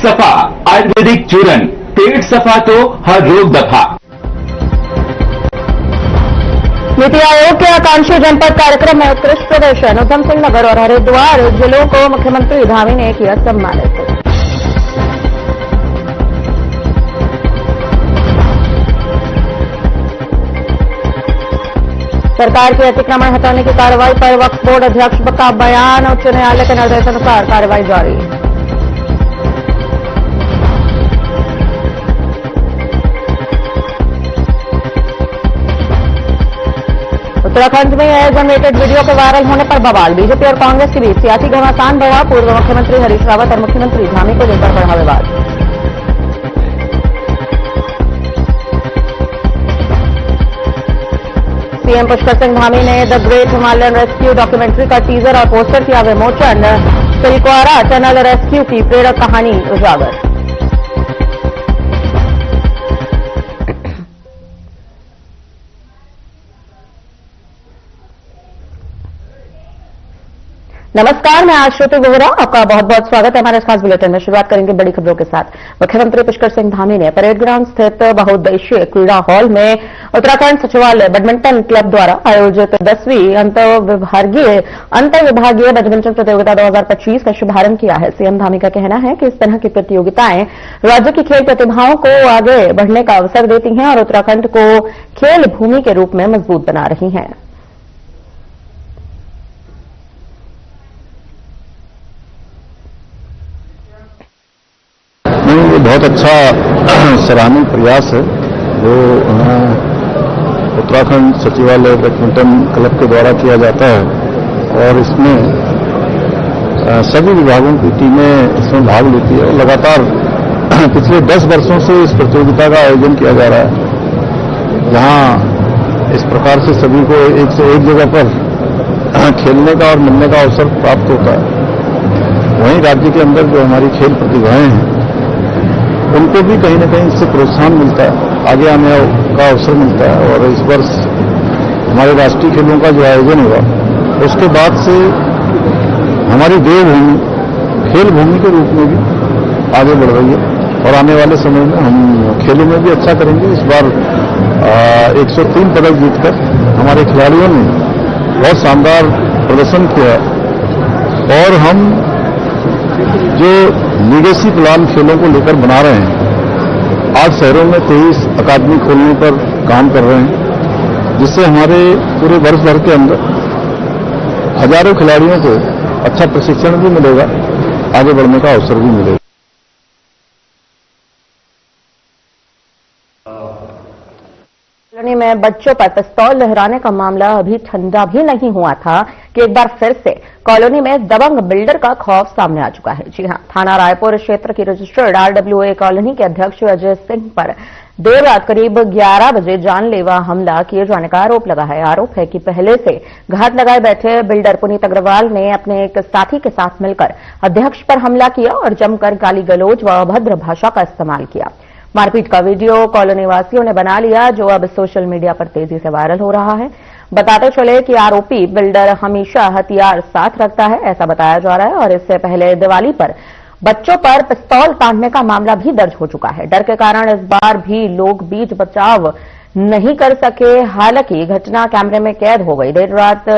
सफा आयुर्वेदिक चूरन, पेट सफा तो हर रोग दफा। नीति आयोग के आकांक्षी जनपद कार्यक्रम में उत्कृष्ट प्रदर्शन, उधम सिंह नगर और हरिद्वार जिलों को मुख्यमंत्री धामी ने किया सम्मानित। सरकार के अतिक्रमण हटाने की कार्रवाई पर वक्फ बोर्ड अध्यक्ष का बयान, उच्च न्यायालय के निर्देशानुसार कार्रवाई जारी। उत्तराखंड में एआई जनरेटेड वीडियो के वायरल होने पर बवाल, बीजेपी और कांग्रेस के बीच सियासी घमासान बढ़ा, पूर्व मुख्यमंत्री हरीश रावत और मुख्यमंत्री धामी को लेकर बढ़ा विवाद। सीएम पुष्कर सिंह धामी ने the great Himalayan rescue documentary का टीजर और पोस्टर किया विमोचन, तिलक्वाड़ा टनल रेस्क्यू की प्रेरक कहानी उजागर। नमस्कार, मैं आश्रुति बोहरा, आपका बहुत बहुत स्वागत है हमारे इस खास बुलेटिन में। शुरुआत करेंगे बड़ी खबरों के साथ। मुख्यमंत्री पुष्कर सिंह धामी ने परेड ग्राउंड स्थित बहुउद्देशीय क्रीड़ा हॉल में उत्तराखंड सचिवालय बैडमिंटन क्लब द्वारा आयोजित 10वीं अंतर्विभागीय बैडमिंटन प्रतियोगिता 2025 का शुभारंभ किया है। सीएम धामी का कहना है कि इस तरह की प्रतियोगिताएं राज्य की खेल प्रतिभाओं को आगे बढ़ने का अवसर देती हैं और उत्तराखंड को खेल भूमि के रूप में मजबूत बना रही हैं। ये बहुत अच्छा सराहनीय प्रयास है जो उत्तराखंड सचिवालय बैडमिंटन क्लब के द्वारा किया जाता है और इसमें सभी विभागों की टीमें इसमें भाग लेती है और लगातार पिछले 10 वर्षों से इस प्रतियोगिता का आयोजन किया जा रहा है, जहां इस प्रकार से सभी को एक से एक जगह पर खेलने का और मिलने का अवसर प्राप्त होता है। वहीं राज्य के अंदर जो हमारी खेल प्रतिभाएं हैं उनको भी कहीं न कहीं इससे प्रोत्साहन मिलता है, आगे आने का अवसर मिलता है। और इस वर्ष हमारे राष्ट्रीय खेलों का जो आयोजन हुआ उसके बाद से हमारी देवभूमि खेल भूमि के रूप में भी आगे बढ़ रही है और आने वाले समय में हम खेलों में भी अच्छा करेंगे। इस बार 103 पदक जीतकर हमारे खिलाड़ियों ने बहुत शानदार प्रदर्शन किया और हम जो लीगेसी प्लान खेलों को लेकर बना रहे हैं, आज शहरों में 23 अकादमी खोलने पर काम कर रहे हैं, जिससे हमारे पूरे वर्ष भर के अंदर हजारों खिलाड़ियों को अच्छा प्रशिक्षण भी मिलेगा, आगे बढ़ने का अवसर भी मिलेगा। कॉलोनी में बच्चों पर पिस्तौल लहराने का मामला अभी ठंडा भी नहीं हुआ था कि एक बार फिर से कॉलोनी में दबंग बिल्डर का खौफ सामने आ चुका है। जी हां, थाना रायपुर क्षेत्र की रजिस्टर्ड RWA कॉलोनी के अध्यक्ष अजय सिंह पर देर रात करीब 11 बजे जानलेवा हमला किए जाने का आरोप लगा है। आरोप है कि पहले से घात लगाए बैठे बिल्डर पुनीत अग्रवाल ने अपने एक साथी के साथ मिलकर अध्यक्ष पर हमला किया और जमकर गाली गलौज व अभद्र भाषा का इस्तेमाल किया। मारपीट का वीडियो कॉलोनी वासियों ने बना लिया, जो अब सोशल मीडिया पर तेजी से वायरल हो रहा है। बताते चले कि आरोपी बिल्डर हमेशा हथियार साथ रखता है, ऐसा बताया जा रहा है और इससे पहले दिवाली पर बच्चों पर पिस्तौल तानने का मामला भी दर्ज हो चुका है। डर के कारण इस बार भी लोग बीच बचाव नहीं कर सके। हालांकि घटना कैमरे में कैद हो गई। देर रात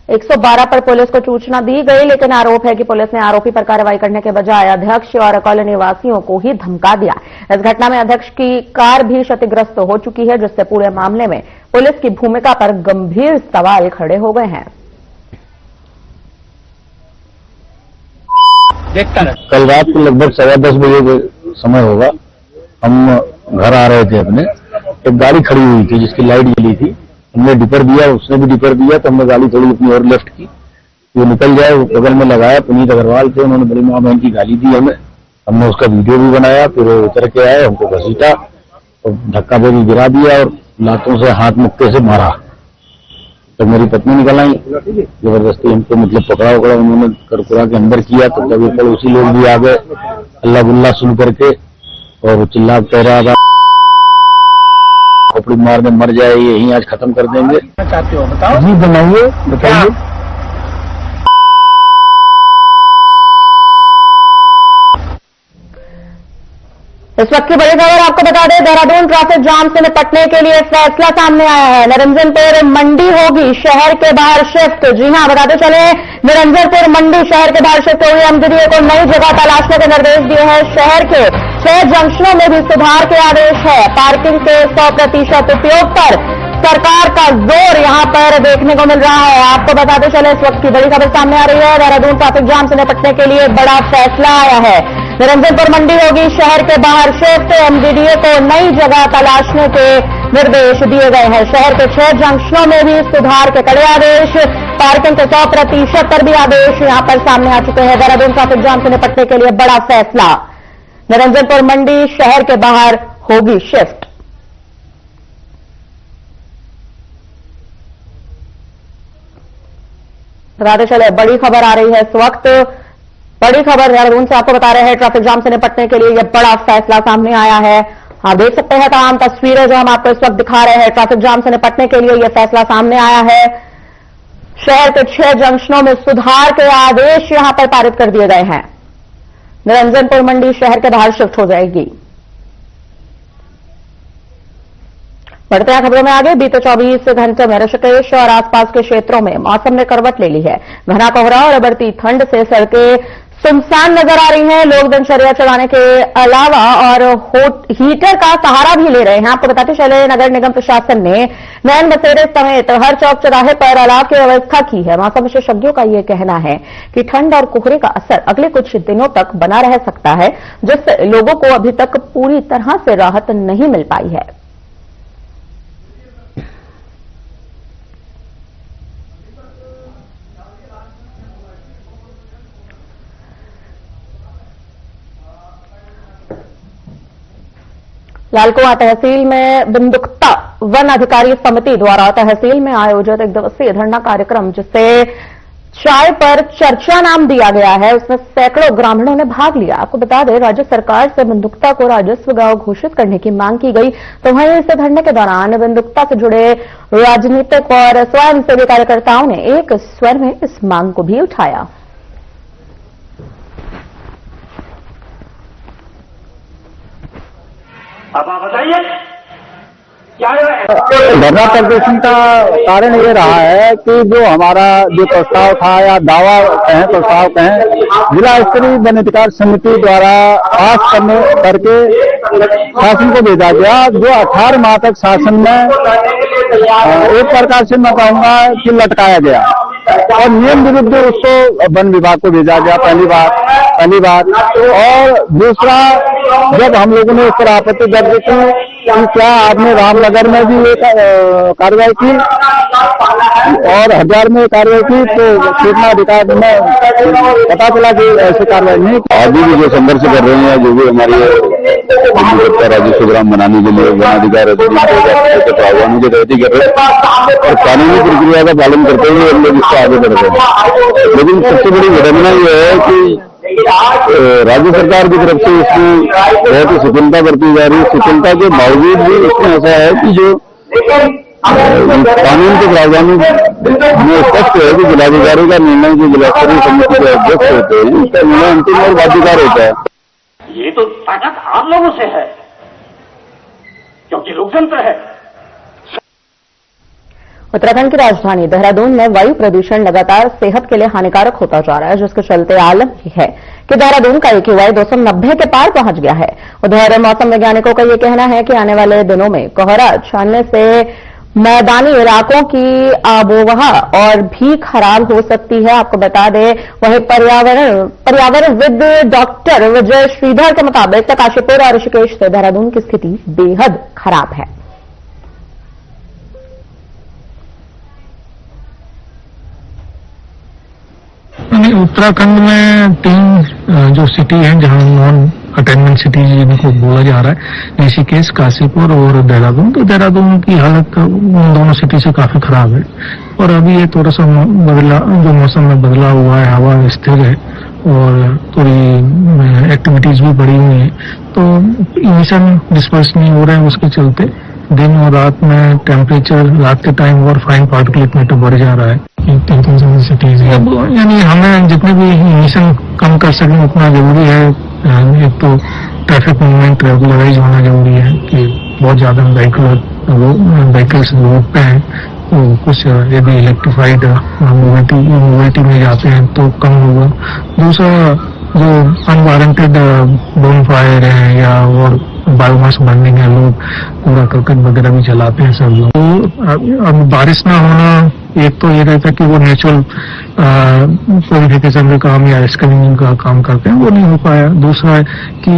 112 पर पुलिस को सूचना दी गई, लेकिन आरोप है कि पुलिस ने आरोपी पर कार्रवाई करने के बजाय अध्यक्ष और कॉलोनी वासियों को ही धमका दिया। इस घटना में अध्यक्ष की कार भी क्षतिग्रस्त हो चुकी है, जिससे पूरे मामले में पुलिस की भूमिका पर गंभीर सवाल खड़े हो गए हैं। कल रात को लगभग 10:15 बजे के समय होगा, हम घर आ रहे थे अपने, एक गाड़ी खड़ी हुई थी जिसकी लाइट जली थी। हमने डिपर दिया, उसने भी डिपर दिया, तो हमने गाड़ी थोड़ी अपनी और लेफ्ट की, वो निकल जाए, वो बगल में लगाया। पुनीत अग्रवाल थे, उन्होंने बड़ी माँ बहन की गाली दी हमें। हमने उसका वीडियो भी बनाया, फिर वो उतर के आए, हमको घसीटा और धक्का दे गिरा दिया और लातों से हाथ मुक्के से मारा। तो मेरी पत्नी निकल आई, जबरदस्ती हमको मतलब पकड़ा उकड़ा उन्होंने करकुरा के अंदर किया। तो तभी पड़ोसी लोग भी आ गए अल्लाह गुल्ला सुन करके और चिल्ला कह रहा था खोपड़ी मारने मर जाए, यहीं आज खत्म कर देंगे। चाहते हो बताओ? जी बताइए बताइए। इस वक्त की बड़ी खबर आपको बता दें, देहरादून ट्रैफिक जाम से निपटने के लिए फैसला सामने आया है। निरंजनपुर मंडी होगी शहर के बाहर शिफ्ट। जी हां, बताते चले, निरंजनपुर मंडी शहर के बाहर शिफ्ट हुई। एमडीडीए को नई जगह तलाशने के निर्देश दिए हैं। शहर के 6 जंक्शनों में भी सुधार के आदेश है। पार्किंग के 100% उपयोग पर सरकार का जोर यहां पर देखने को मिल रहा है। आपको बताते चले, इस वक्त की बड़ी खबर सामने आ रही है। देहरादून ट्रैफिक जाम से निपटने के लिए बड़ा फैसला आया है। निरंजनपुर मंडी होगी शहर के बाहर शिफ्ट। एमडीडीए को नई जगह तलाशने के निर्देश दिए गए हैं। शहर के 6 जंक्शनों में भी सुधार के कड़े आदेश। पार्किंग के 100% पर भी आदेश यहां पर सामने आ चुके हैं। देहरादून ट्रैफिक जाम से निपटने के लिए बड़ा फैसला। निरंजनपुर मंडी शहर के बाहर होगी शिफ्ट। बताते चले, बड़ी खबर आ रही है इस वक्त। बड़ी खबर देहरादून से आपको बता रहे हैं, ट्रैफिक जाम से निपटने के लिए यह बड़ा फैसला सामने आया है। आप देख सकते हैं तमाम तस्वीरें जो हम आपको इस वक्त दिखा रहे हैं। ट्रैफिक जाम से निपटने के लिए यह फैसला सामने आया है। शहर के 6 जंक्शनों में सुधार के आदेश यहां पर पारित कर दिए गए हैं। निरंजनपुर मंडी शहर के बाहर शिफ्ट हो जाएगी। बढ़ते हैं खबरों में आगे। बीते 24 घंटे में ऋषिकेश और आसपास के क्षेत्रों में मौसम ने करवट ले ली है। घना कोहरा और बढ़ती ठंड से सड़कें सुनसान नजर आ रही हैं। लोग दिनचर्या चलाने के अलावा और हीटर का सहारा भी ले रहे हैं। आपको बताते चले, नगर निगम प्रशासन ने नैन बसेरे समेत हर चौक चौराहे पर अलाव की व्यवस्था की है। मौसम विशेषज्ञों का यह कहना है कि ठंड और कोहरे का असर अगले कुछ दिनों तक बना रह सकता है, जिससे लोगों को अभी तक पूरी तरह से राहत नहीं मिल पाई है। लालकुआं तहसील में बिंदुक्ता वन अधिकारी समिति द्वारा तहसील में आयोजित 1 दिवसीय धरना कार्यक्रम, जिसे चाय पर चर्चा नाम दिया गया है, उसमें सैकड़ों ग्रामीणों ने भाग लिया। आपको बता दें, राज्य सरकार से बिंदुक्ता को राजस्व गांव घोषित करने की मांग की गई। तो वहीं इस धरने के दौरान बिंदुक्ता से जुड़े राजनीतिक और स्वयंसेवी कार्यकर्ताओं ने एक स्वर में इस मांग को भी उठाया। अब आप बताइए क्या धरना प्रदर्शन का कारण ये रहा है कि जो हमारा जो प्रस्ताव था या दावा कहें, प्रस्ताव कहें, जिला स्तरीय वन अधिकार समिति द्वारा पास करके शासन को भेजा गया, जो 18 माह तक शासन में एक प्रकार से मैं कहूंगा कि लटकाया गया और नियम विरुद्ध उसको वन विभाग को भेजा गया। पहली बात और दूसरा, जब हम लोगों ने इस पर आपत्ति दर्ज की कि क्या आपने रामनगर में भी एक कार्रवाई की और हरिद्वार में कार्रवाई की, तो सूचना अधिकार में पता चला कि ऐसी कार्रवाई नहीं। अभी भी जो संघर्ष कर रहे हैं, जो भी हमारी राजस्व ग्राम बनाने के लिए वन अधिकार प्रावधानों की तहती कर रहे हैं और कानूनी प्रक्रिया का पालन करते हुए हम लोग इसको आगे बढ़ रहे हैं। लेकिन सबसे बड़ी विडंबना यह है कि राज्य सरकार की तरफ से इसकी बहुत ही शिथिलता बरती जा रही है। शिथिलता के बावजूद भी इसमें ऐसा है कि जो कानून के प्रावधानों में स्पष्ट है कि जिलाधिकारी का निर्णय जो जिला स्तरीय समिति के अध्यक्ष होते हैं, उसका निर्णय अंतिम और बाध्यकार होता है। ये तो ताकत आप लोगों से है, क्योंकि लोकतंत्र है। उत्तराखंड की राजधानी देहरादून में वायु प्रदूषण लगातार सेहत के लिए हानिकारक होता जा रहा है, जिसके चलते आलम यह है कि देहरादून का AQI 290 के पार पहुंच गया है। उधर मौसम वैज्ञानिकों का यह कहना है कि आने वाले दिनों में कोहरा छानने से मैदानी इलाकों की आबोहवा और भी खराब हो सकती है। आपको बता दें, वहीं पर्यावरणविद डॉक्टर विजय श्रीधर के मुताबिक काशीपुर और ऋषिकेश से देहरादून की स्थिति बेहद खराब है। उत्तराखंड में 3 जो सिटी हैं जहां नॉन अटेनमेंट सिटीज जिनको बोला जा रहा है, ऋषिकेश, काशीपुर और देहरादून। तो देहरादून की हालत उन दोनों सिटी से काफी खराब है और अभी ये थोड़ा सा जो मौसम में बदलाव हुआ है, हवा स्थिर है और थोड़ी एक्टिविटीज भी बढ़ी हुई है, तो इमिशन डिस्पर्स नहीं हो रहे हैं। उसके चलते दिन और रात में टेम्परेचर रात के टाइम और फाइन पार्टिकुलेट मैटर बढ़ जा रहा है। सिटीज यानी हमें जितने भी इमिशन कम कर सकें उतना जरूरी है। एक तो ट्रैफिक मूवमेंट रेगुलराइज होना जरूरी है कि बहुत ज्यादा व्हीकल्स रोड पे हैं, तो कुछ यदि इलेक्ट्रिफाइड मोबिलिटी में जाते हैं तो कम होगा। दूसरा, जो अनवारंटेड बोनफायर है या और बायोमास बर्निंग है, लोग कूड़ा करकट वगैरह भी जलाते हैं सब लोग। तो अब बारिश ना होना, एक तो ये रहता है कि वो नेचुरल प्योरिफिकेशन का काम या स्क्रीनिंग का काम करते हैं, वो नहीं हो पाया। दूसरा है कि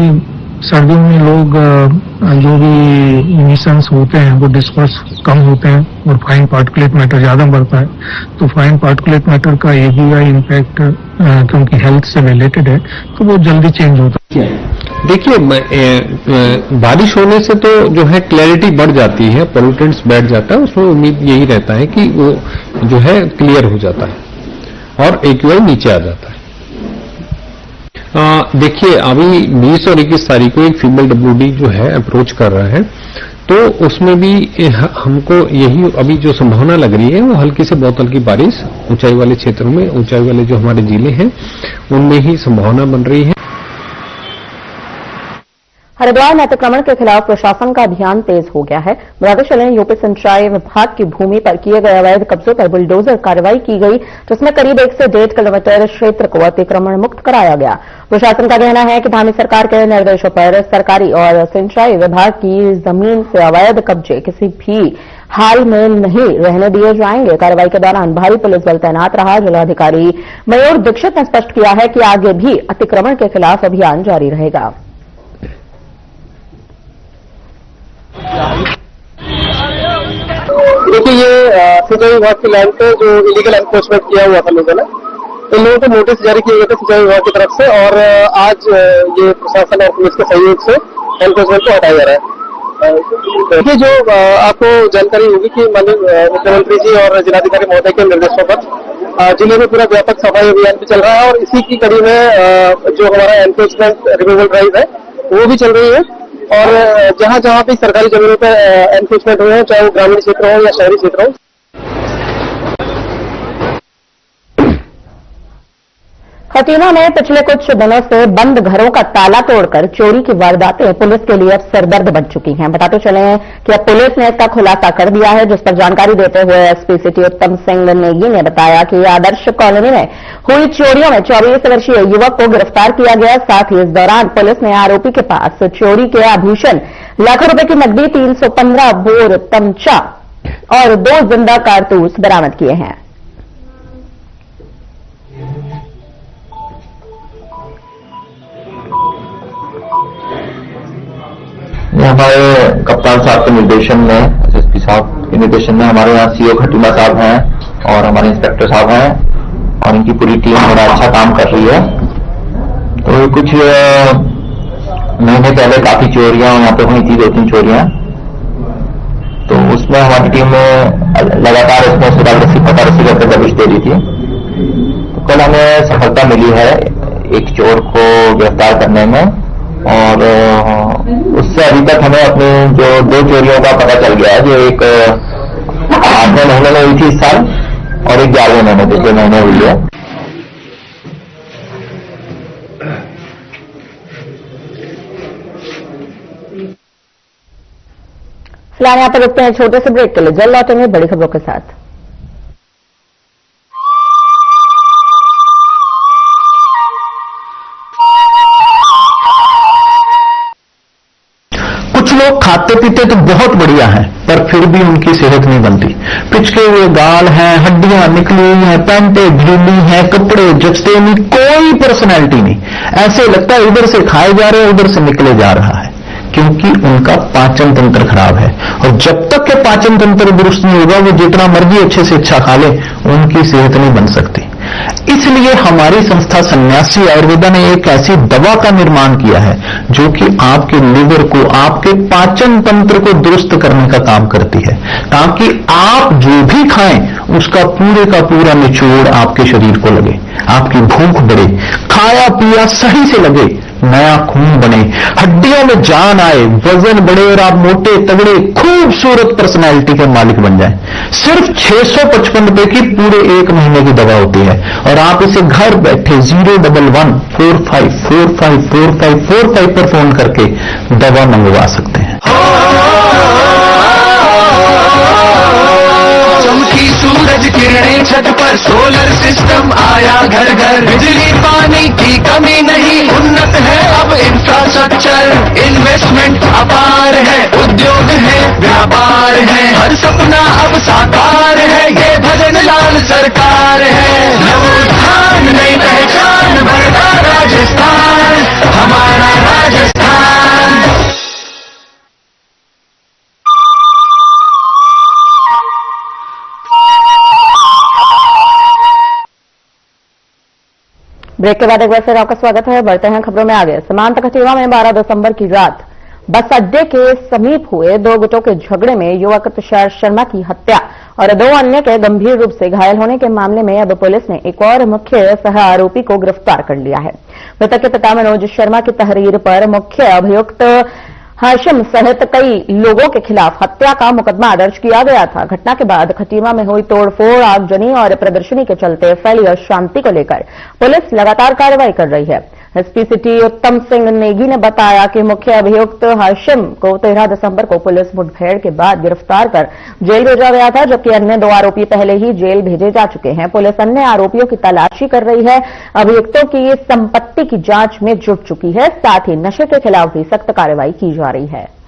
सर्दियों में लोग जो भी इमिशंस होते हैं वो डिस्पर्स कम होते हैं और फाइन पार्टिकुलेट मैटर ज्यादा बढ़ता है। तो फाइन पार्टिकुलेट मैटर का AQI इम्पैक्ट क्योंकि हेल्थ से रिलेटेड है तो वो जल्दी चेंज होता है। देखिए, बारिश होने से तो जो है क्लैरिटी बढ़ जाती है, पोल्यूटेंट्स बैठ जाता है, उसमें उम्मीद यही रहता है कि वो जो है क्लियर हो जाता है और AQI नीचे आ जाता है। देखिए, अभी 20 और 21 तारीख को एक फीमेल WD जो है अप्रोच कर रहा है, तो उसमें भी हमको यही अभी जो संभावना लग रही है वो हल्की से बहुत हल्की बारिश ऊंचाई वाले क्षेत्रों में, ऊंचाई वाले जो हमारे जिले हैं उनमें ही संभावना बन रही है। हरिद्वार में अतिक्रमण के खिलाफ प्रशासन का अभियान तेज हो गया है। बताते चले, यूपी सिंचाई विभाग की भूमि पर किए गए अवैध कब्जों पर बुलडोजर कार्रवाई की गई, जिसमें करीब 1 से 1.5 किलोमीटर क्षेत्र को अतिक्रमण मुक्त कराया गया। प्रशासन का कहना है कि धामी सरकार के निर्देशों पर सरकारी और सिंचाई विभाग की जमीन से अवैध कब्जे किसी भी हाल में नहीं रहने दिए जाएंगे। कार्रवाई के दौरान भारी पुलिस बल तैनात रहा। जिलाधिकारी मयूर दीक्षित ने स्पष्ट किया है कि आगे भी अतिक्रमण के खिलाफ अभियान जारी रहेगा। देखिए, ये सिंचाई विभाग की लैंड पे जो इलीगल एनफोर्समेंट किया हुआ था लोगों ने, इन लोगों को नोटिस जारी किए गए थे सिंचाई विभाग की तरफ से, और आज ये प्रशासन और पुलिस के सहयोग से एनफोर्समेंट को हटाया जा रहा है। देखिए, जो आपको जानकारी होगी कि माननीय मुख्यमंत्री जी और जिलाधिकारी महोदय के निर्देशों पर जिले में पूरा व्यापक सफाई अभियान भी चल रहा है, और इसी की कड़ी में जो हमारा एनफोर्समेंट रिमूवल ड्राइव है वो भी चल रही है। और जहां जहां भी सरकारी जमीनों पर एनफोर्समेंट हुए हैं, चाहे वो ग्रामीण क्षेत्र हो या शहरी क्षेत्र हो। खटीमा में पिछले कुछ दिनों से बंद घरों का ताला तोड़कर चोरी की वारदातें पुलिस के लिए अब सिरदर्द बन चुकी हैं। बताते चले कि अब पुलिस ने इसका खुलासा कर दिया है, जिस पर जानकारी देते हुए एसपी सिटी उत्तम सिंह नेगी ने बताया कि आदर्श कॉलोनी में हुई चोरियों में 24 वर्षीय युवक को गिरफ्तार किया गया। साथ ही इस दौरान पुलिस ने आरोपी के पास चोरी के आभूषण, लाखों रुपए की नकदी, 315 बोर तमचा और 2 जिंदा कारतूस बरामद किए हैं। हमारे कप्तान साहब के निर्देशन में, एसएसपी साहब के निर्देशन में हमारे यहाँ सीओ खटीमा साहब हैं और हमारे इंस्पेक्टर साहब हैं और इनकी पूरी टीम बड़ा अच्छा काम कर रही है। तो कुछ महीने पहले काफी चोरियां यहाँ पे हुई थी, 2-3 चोरियां, तो उसमें हमारी टीम लगातार इसमें पता रसी करके दबिश दे रही थी। तो कल हमें सफलता मिली है एक चोर को गिरफ्तार करने में, और उससे अभी तक हमें अपनी जो 2 चोरियों का पता चल गया है, जो एक 8वें महीने में हुई थी इस साल और एक 11वें महीने, पिछले महीने हुई है। फिलहाल यहाँ पर रुकते हैं छोटे से ब्रेक के लिए, जल्द लौटेंगे बड़ी खबरों के साथ। लोग खाते पीते तो बहुत बढ़िया हैं, पर फिर भी उनकी सेहत नहीं बनती। पिचके हुए गाल हैं, हड्डियां निकली हुई हैं, पैंटें ढीली हैं, कपड़े जचते नहीं, कोई पर्सनैलिटी नहीं। ऐसे लगता है इधर से खाए जा रहे हैं, उधर से निकले जा रहा है, क्योंकि उनका पाचन तंत्र खराब है। और जब तक के पाचन तंत्र दुरुस्त नहीं होगा, वो जितना मर्जी अच्छे से अच्छा खा ले, उनकी सेहत नहीं बन सकती। इसलिए हमारी संस्था सन्यासी आयुर्वेदा ने एक ऐसी दवा का निर्माण किया है जो कि आपके लिवर को, आपके पाचन तंत्र को दुरुस्त करने का काम करती है, ताकि आप जो भी खाएं उसका पूरे का पूरा निचोड़ आपके शरीर को लगे, आपकी भूख बढ़े, खाया पिया सही से लगे, नया खून बने, हड्डियों में जान आए, वजन बढ़े और आप मोटे तगड़े खूबसूरत पर्सनैलिटी के मालिक बन जाएं। सिर्फ 655 रुपए की पूरे 1 महीने की दवा होती है और आप इसे घर बैठे 01145454545 पर फोन करके दवा मंगवा सकते हैं। चमकी सूरज किरणें छत पर, सोलर सिस्टम आया घर घर, बिजली पानी की कमी नहीं, उन्नत है अब इंफ्रास्ट्रक्चर, इन्वेस्टमेंट अपार है, उद्योग है, व्यापार है, हर सपना अब साकार है, ये भजन लाल सरकार है। नवोत्थान नई पहचान भरता राजस्थान, हमारा राजस्थान। ब्रेक के बाद एक बार फिर आपका स्वागत है। बढ़ते हैं खबरों में आगे। सीमांत कठुआ में 12 दिसंबर की रात बस अड्डे के समीप हुए 2 गुटों के झगड़े में युवक तुषार शर्मा की हत्या और 2 अन्य के गंभीर रूप से घायल होने के मामले में अब पुलिस ने एक और मुख्य सह आरोपी को गिरफ्तार कर लिया है। मृतक के पिता मनोज शर्मा की तहरीर पर मुख्य अभियुक्त हाशिम सहित कई लोगों के खिलाफ हत्या का मुकदमा दर्ज किया गया था। घटना के बाद खटीमा में हुई तोड़फोड़, आगजनी और प्रदर्शनी के चलते फैली अशांति को लेकर पुलिस लगातार कार्रवाई कर रही है। एसपी सिटी उत्तम सिंह नेगी ने बताया कि मुख्य अभियुक्त हाशिम को 13 दिसंबर को पुलिस मुठभेड़ के बाद गिरफ्तार कर जेल भेजा गया था, जबकि अन्य 2 आरोपी पहले ही जेल भेजे जा चुके हैं। पुलिस अन्य आरोपियों की तलाशी कर रही है, अभियुक्तों की संपत्ति की जांच में जुट चुकी है, साथ ही नशे के खिलाफ भी सख्त कार्रवाई की जा रही है।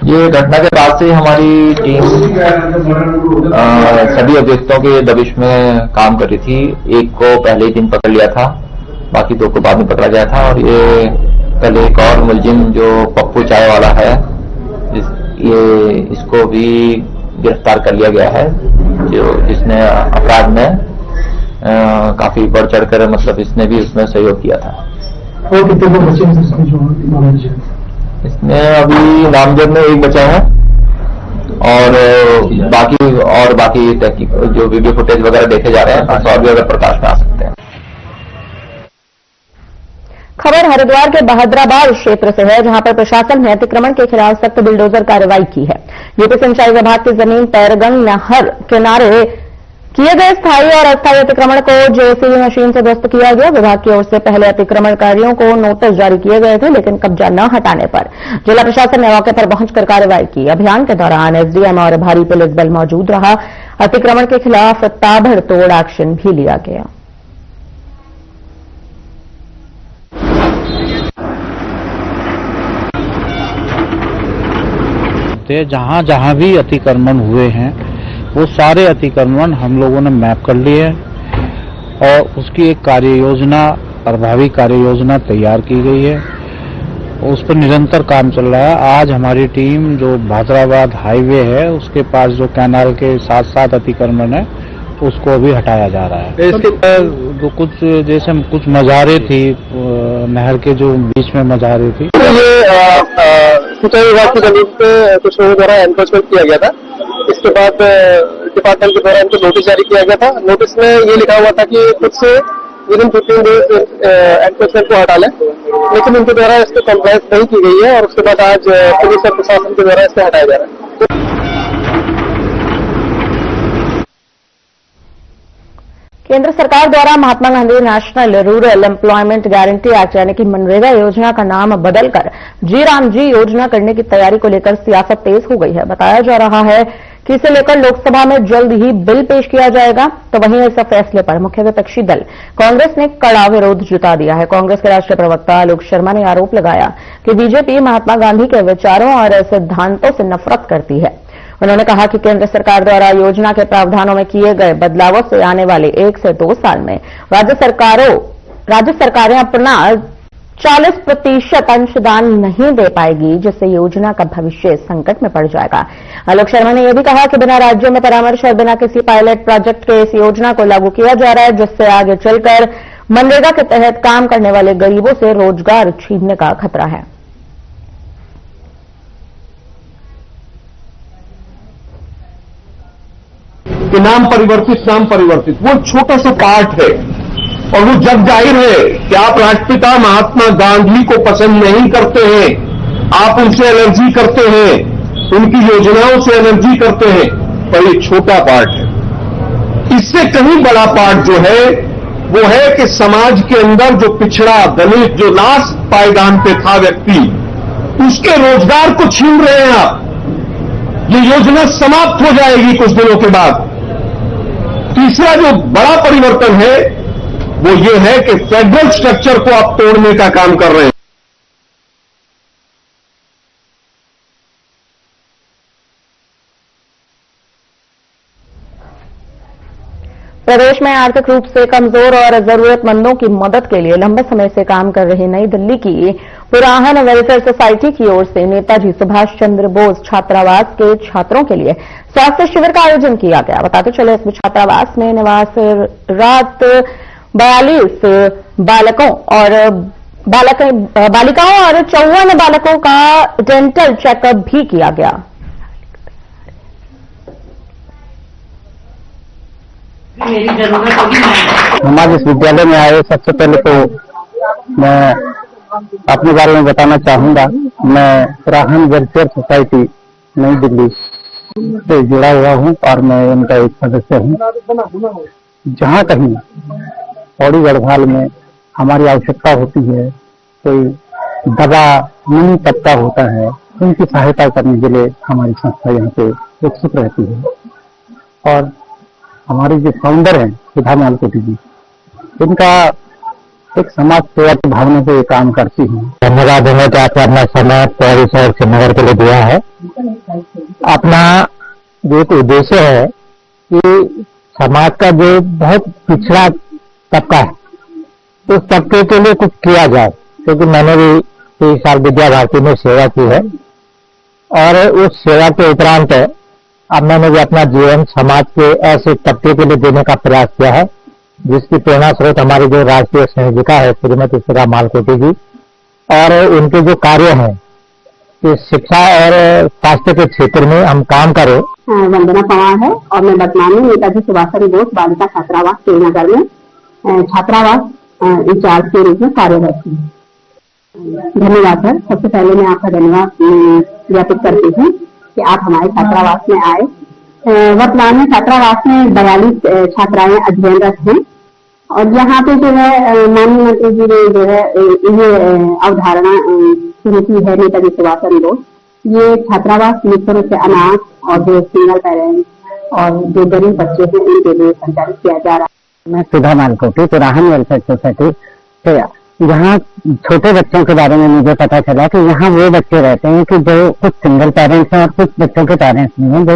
ये घटना के बाद से हमारी टीम सभी अभियुक्तों के दबिश में काम कर रही थी। एक को पहले ही दिन पकड़ लिया था, बाकी 2 को बाद में पकड़ा गया था और ये कल एक और मुलजिम जो पप्पू चाय वाला है, इसको भी गिरफ्तार कर लिया गया है, जो जिसने अपराध में काफी बढ़ चढ़कर मतलब इसने भी उसमें सहयोग किया था। और कितने को बचे हैं? इसमें अभी नामजद में 1 बचा है और बाकी जो वीडियो फुटेज वगैरह देखे जा रहे हैं तो और भी अगर प्रकाश में आ सकते हैं। खबर हरिद्वार के बहादुराबाद क्षेत्र से है, जहां पर प्रशासन ने अतिक्रमण के खिलाफ सख्त बुलडोजर कार्रवाई की है। यूपी सिंचाई विभाग की जमीन पर गंग नहर किनारे किए गए स्थायी और अस्थायी अतिक्रमण को जेसीबी मशीन से ध्वस्त किया गया। विभाग की ओर से पहले अतिक्रमणकारियों को नोटिस जारी किए गए थे, लेकिन कब्जा न हटाने पर जिला प्रशासन ने मौके पर पहुंचकर कार्रवाई की। अभियान के दौरान एसडीएम और भारी पुलिस बल मौजूद रहा। अतिक्रमण के खिलाफ ताबड़तोड़ एक्शन भी लिया गया। जहां जहां भी अतिक्रमण हुए हैं वो सारे अतिक्रमण हम लोगों ने मैप कर लिए और उसकी एक कार्य योजना, प्रभावी कार्य योजना तैयार की गई है। उस पर निरंतर काम चल रहा है। आज हमारी टीम जो बहादुराबाद हाईवे है उसके पास जो कैनाल के साथ अतिक्रमण है उसको भी हटाया जा रहा है। तो कुछ जैसे कुछ मज़ारें थी, नहर के जो बीच में मज़ारें थी, तो ये सिंचाई विभाग की जमीन पे कुछ लोगों द्वारा एनक्रोचमेंट किया गया था। इसके बाद डिपार्टमेंट के द्वारा उनको नोटिस जारी किया गया था। नोटिस में ये लिखा हुआ था कि खुद से विदिन 15 डेज एनक्रोचमेंट को हटा लें, लेकिन उनके द्वारा इसको कंप्लाइंस नहीं की गई है और उसके बाद आज पुलिस और प्रशासन के द्वारा इसको हटाया जा रहा है। केंद्र सरकार द्वारा Mahatma Gandhi National Rural Employment Guarantee Act यानी कि मनरेगा योजना का नाम बदलकर जी राम जी योजना करने की तैयारी को लेकर सियासत तेज हो गई है। बताया जा रहा है कि इसे लेकर लोकसभा में जल्द ही बिल पेश किया जाएगा। तो वहीं इस फैसले पर मुख्य विपक्षी दल कांग्रेस ने कड़ा विरोध जता दिया है। कांग्रेस के राष्ट्रीय प्रवक्ता आलोक शर्मा ने आरोप लगाया कि बीजेपी महात्मा गांधी के विचारों और सिद्धांतों से नफरत करती है। उन्होंने कहा कि केंद्र सरकार द्वारा योजना के प्रावधानों में किए गए बदलावों से आने वाले 1 से 2 साल में राज्य सरकारें अपना 40% अंशदान नहीं दे पाएगी, जिससे योजना का भविष्य संकट में पड़ जाएगा। आलोक शर्मा ने यह भी कहा कि बिना राज्यों में परामर्श और बिना किसी पायलट प्रोजेक्ट के इस योजना को लागू किया जा रहा है, जिससे आगे चलकर मनरेगा के तहत काम करने वाले गरीबों से रोजगार छीनने का खतरा है। नाम परिवर्तित, वो छोटा सा पार्ट है और वो जग जाहिर है कि आप राष्ट्रपिता महात्मा गांधी को पसंद नहीं करते हैं, आप उनसे एलर्जी करते हैं, उनकी योजनाओं से एलर्जी करते हैं, पर ये छोटा पार्ट है। इससे कहीं बड़ा पार्ट जो है वो है कि समाज के अंदर जो पिछड़ा दलित, जो लास्ट पायदान पे था व्यक्ति, उसके रोजगार को छीन रहे हैं आप। ये योजना समाप्त हो जाएगी कुछ दिनों के बाद। तीसरा जो बड़ा परिवर्तन है वो ये है कि फेडरल स्ट्रक्चर को आप तोड़ने का काम कर रहे हैं। प्रदेश में आर्थिक रूप से कमजोर और जरूरतमंदों की मदद के लिए लंबे समय से काम कर रही नई दिल्ली की पुराहन वेलफेयर सोसाइटी की ओर से नेताजी सुभाष चंद्र बोस छात्रावास के छात्रों के लिए स्वास्थ्य शिविर का आयोजन किया गया। बताते चले, इस छात्रावास में निवासरत 42 बालकों और बालिकाओं और 54 बालकों का डेंटल चेकअप भी किया गया। हमारे इस विद्यालय में आए, सबसे पहले तो मैं अपने बारे में बताना चाहूंगा। मैं पुराहन वेलफेयर सोसाइटी नई दिल्ली से जुड़ा हुआ हूं और मैं उनका एक सदस्य हूं। जहां कहीं पौड़ी गढ़वाल में हमारी आवश्यकता होती है, कोई दवा नहीं पत्ता होता है, उनकी सहायता करने के लिए हमारी संस्था यहाँ पे उत्सुक रहती है। और हमारे जो फाउंडर हैं सुधा मालकोटी जी, इनका एक समाज सेवा की भावना से ये काम करती हूँ। धन्यवाद देना चाहते हैं अपना समय पौड़ी शहर श्रीनगर के लिए दिया है। अपना जो एक उद्देश्य है कि समाज का जो बहुत पिछड़ा तबका है, उस तबके के लिए कुछ किया जाए, क्योंकि मैंने भी 3 साल विद्या भारती में सेवा की है और उस सेवा के उपरांत अब मैंने भी अपना जीवन समाज के ऐसे तबके के लिए देने का प्रयास किया है, जिसकी प्रेरणा स्रोत हमारी जो राष्ट्रीय संयोजिका है श्रीमती सुधा मालकोटी जी, और उनके जो कार्य हैं कि शिक्षा और स्वास्थ्य के क्षेत्र में हम काम करें। वंदना पवार है और मैं वर्तमान में नेताजी सुभाष चंद्र बोस बालिका छात्रावास श्रीनगर में छात्रावास इंचार्ज के रूप में कार्यरत हूँ। धन्यवाद सर। सबसे पहले मैं आपका धन्यवाद ज्ञापित करती हूँ कि आप हमारे छात्रावास में आए। वर्तमान में छात्रावास में 42 छात्राएं अध्ययनरत हैं और यहाँ पे जो है माननीय मंत्री जी ने जो है ये अवधारणा शुरू की है नेताजी सुभाष चंद्र बोस। ये छात्रावास मुख्य रूप से अनाथ और जो सिंगल पेरेंट्स और जो गरीब बच्चे हैं उनके लिए संचालित किया जा रहा है। मैं सुधा मालकोटी पुराहन वेलफेयर सोसाइटी से यहाँ छोटे बच्चों के बारे में मुझे पता चला कि यहाँ वो बच्चे रहते हैं कि जो कुछ सिंगल पेरेंट्स हैं और कुछ बच्चों के पेरेंट्स नहीं हैं, जो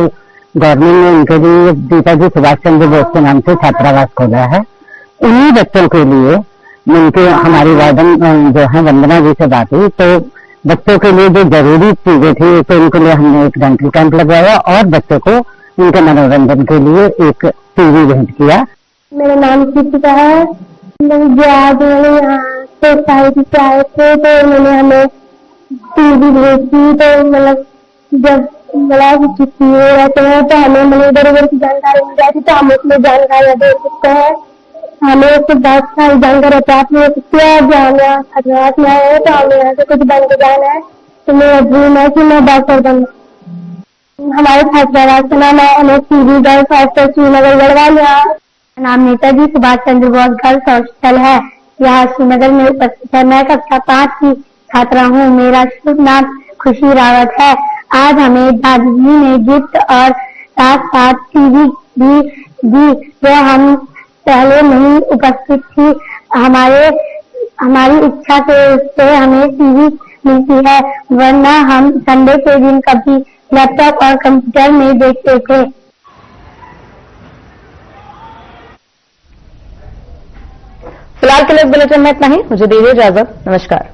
गवर्नमेंट ने उनके लिए नेताजी सुभाष चंद्र बोस के नाम से छात्रावास खोला है। उन्हीं बच्चों के लिए उनके हमारी वार्डन जो है वंदना जी से बात हुई, तो बच्चों के लिए जो जरूरी चीजें थी तो उनके लिए हमने एक डेंटल कैंप लगवाया और बच्चों को उनके मनोरंजन के लिए एक टीवी भेंट किया। मेरा नाम कृतिका है। जो आज यहाँ सोसाइटी से आए थे तो उन्होंने हमें टीवी भेजी, तो मतलब जब छुट्टी हो रहते हैं तो हमें मतलब इधर उधर की जानकारी मिल जाती, तो हम उसमें जानकारियाँ दे सकते हैं। हमें उससे बहुत सारी जानकारी प्राप्त हो सकती है। जो हम यहाँ छात्रावास में आए हैं तो हमें यहाँ से कुछ बन के जाना है, तो मेरा ड्रीम है कि मैं डॉक्टर बनूं। हमारे छात्रावास का नाम है NSCB girls hostel Srinagar Garhwal. यहाँ नाम नेताजी सुभाष चंद्र बोस गर्ल्स हॉस्टल है, यहाँ श्रीनगर में उपस्थित है। मैं कक्षा 5 की छात्रा हूँ। मेरा शुभ नाम खुशी रावत है। आज हमें दादाजी ने गिफ्ट और साथ साथ टीवी भी दी, जो हम पहले नहीं उपस्थित थी। हमारी इच्छा से हमें टीवी मिलती है, वरना हम संडे के दिन कभी लैपटॉप और कंप्यूटर में देखते थे। फिलहाल के लिए इस बुलेटिन में इतना ही। मुझे दीजिए इजाजत। नमस्कार।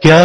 क्या